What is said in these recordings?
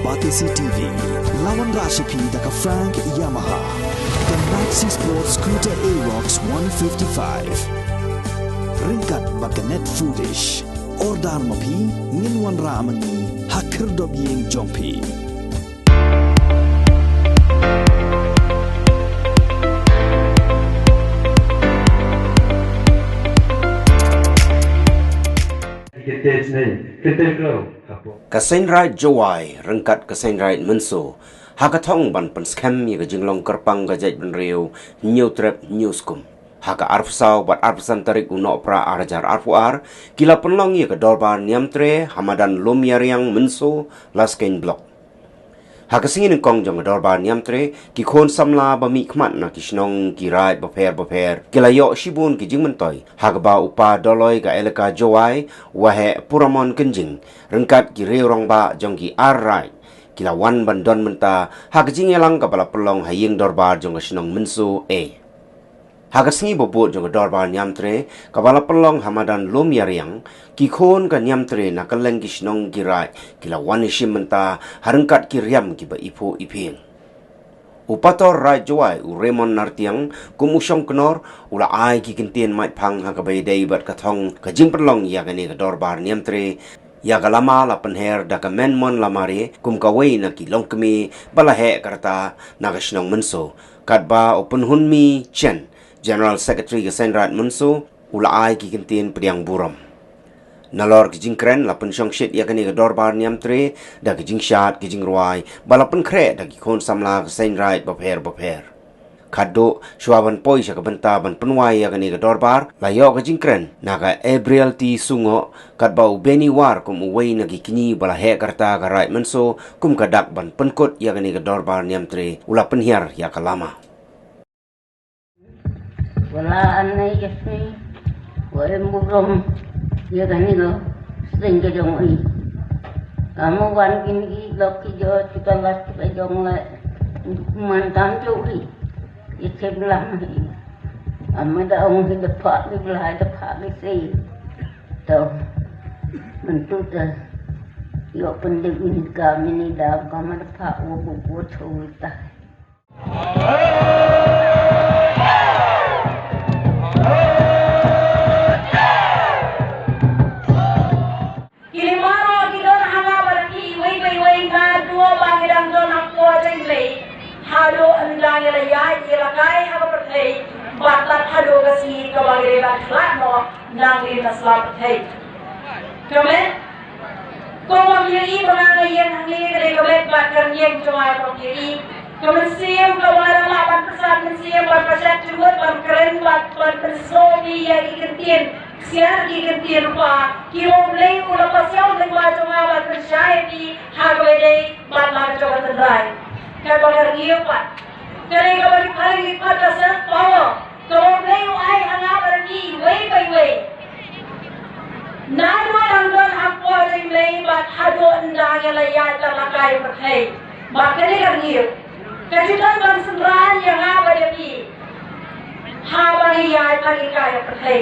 Batisi TV, lawan Rashipi daka Frank Yamaha, dan Maxi Sports Scooter Aerox 155. Ringkat baganet foodish, ordar mapi, nginwan ramani, hakir dobyeng jompi. Kasenrai Jawai rengkat kasenrai menso hakatong ban pen scam ye jinglong kerpang gajaj ban riu new trap newskum haka arfsau bat arfsan tarik uno pra arajar arfuar kila penlong ye kedolbar niamtre hamadan lumiariang menso lasken blok haka singin kong jong kedolbar niamtre ki khon samla bami khmat na kisnong kirai baper kila yo shibun ki jingmentoy haka ba upa doloi ga elaka Jawai wahe puramon kenjing rengkat ki reurong ba jong ki arrai kila wan bandon menta haka jingelang kapala pelong haying dorbar jong kisnong menso haka singi bobot jong dorbar niamtre kapala pelong hamadan lumiariang ki khon ka niamtre nakaleng kisnong kirai kila wan ishim menta harengkat ki riam ki ba ipo iping upator rai Jawai u Raymond nartiang kumusyong kenor ula ai ki kentien mai phang haka baydai bat kathong ka jing pelong ya gani ka dorbar niamtre ya galama la penher da ka menmon lamari kum kawai na ki longkemi balahe karta nagashnong menso katba open hunmi chen General Secretary ke Senrat Menso ula ai ki kentin pediang buram nalor ki jingkren la pensyong shit ya kani ke dorbar niamtre da ki jingshat ki jingruai bala pen kre da ki khon samla ke Senrat baper kado shuaban poi sha ka benta ban penwai ya kani ke dorbar la yo ki jingkren naga Abriel ti sungo katba ubeni war kum uwei na ki kini bala he karta ka rai menso kum kadak ban penkot ya kani ke dorbar niamtre ula penhiar ya kalama wala anay kasi wala murom ya ganito sing ka jong ay kamu wan kini lok ki jo kita las kita jong la mantan juri itu bilang amada ong di depan di si to bentuk dah yo pendik ini kami ni dah kami depan buku cerita hado andang ila yai ila kai ha perthei batlat hado kasi ka bagre ba thlat no nang ri na slap thei kame ko ma yei bana yen hangli gre ka bet bat kan yen chomai ko yei kame siam ka wala la ban pesan siam ban pasat chumut ban keren bat so bi ya ikentien siar ikentien pa ki om lei ula pasau de ba choma ban persai bi ha go dei bat la choga tendrai kaya bagar niyo pa. Kaya kabalik paling ipat ka sa pawo. Kaya ngayon ay hangapan ni way by way. Nadwa lang doon ang pwedeng may ba't hado ang nangyalayan lang lakay patay. Bakit nilang niyo? Kasi doon bang sumraan yung nga ba yung habang iyay pagkikaya patay.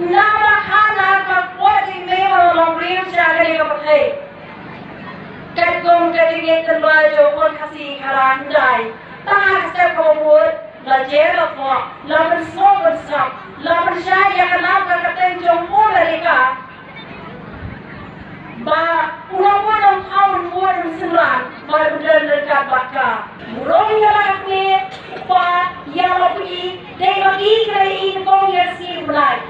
Namakana kang pwedeng may malamang rin siya ganyan patay. Kagong katingin ng bayo kon kasi karandai. Tangan sa komod, la jera po, laban sobat sa, laban siya ya kanal kakatenjong pula rika. Ba, unang tahun buwan sembilan, benar dekat baka. Murong ya lakni, pa ya lapi, dai lagi krai kong ya simlai.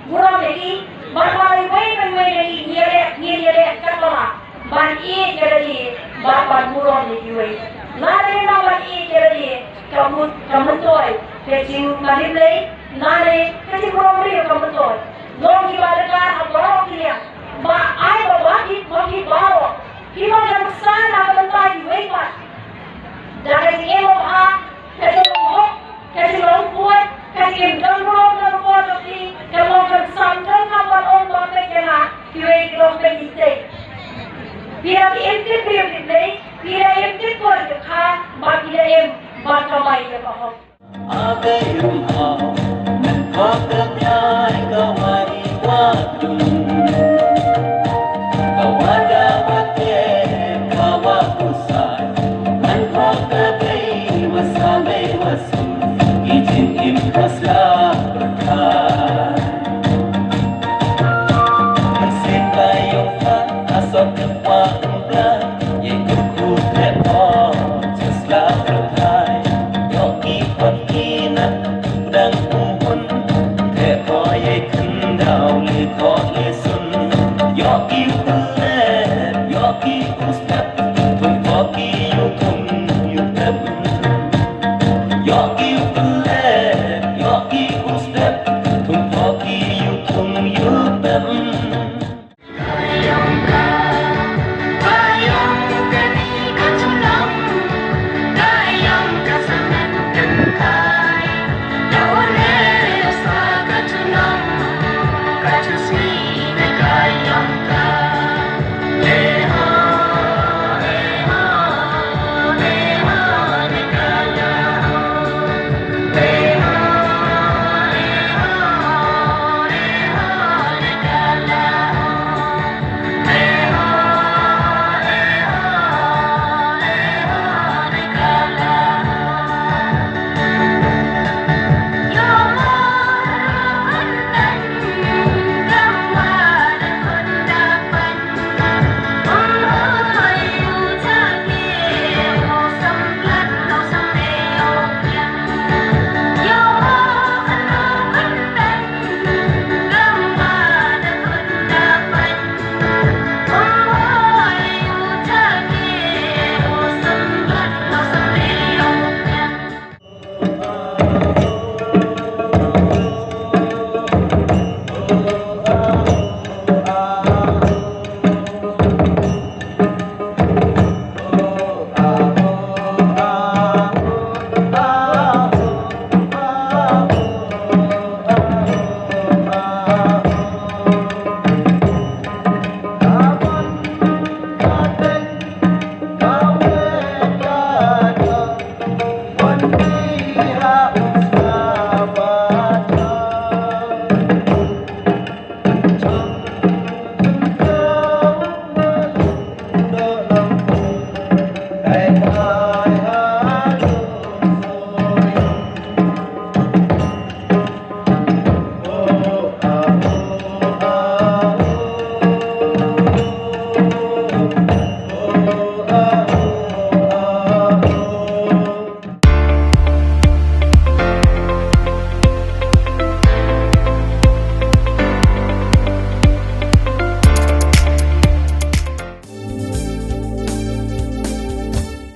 Murong lagi, bakal way nyere katla. Ban i jadi ban murong ni juai. Nari na ban i jadi kamu toy. Kecing malim lei, nari kecing murong ri kamu toy. Long ibadah apa dia? Ba ai bagi bawa. Kita nak sana bentar juai pas. Jangan emo kecing long, kecing long kuat, kecing long kuat tapi kalau kesamkan kapan orang bapak kena, juai long pengisai. Bila diimtik beri, bila imtik boleh dekah, mak bila mak kamai dia faham. Ada yang kau, kau ternyai kau hari waktu, kau ada pakai Your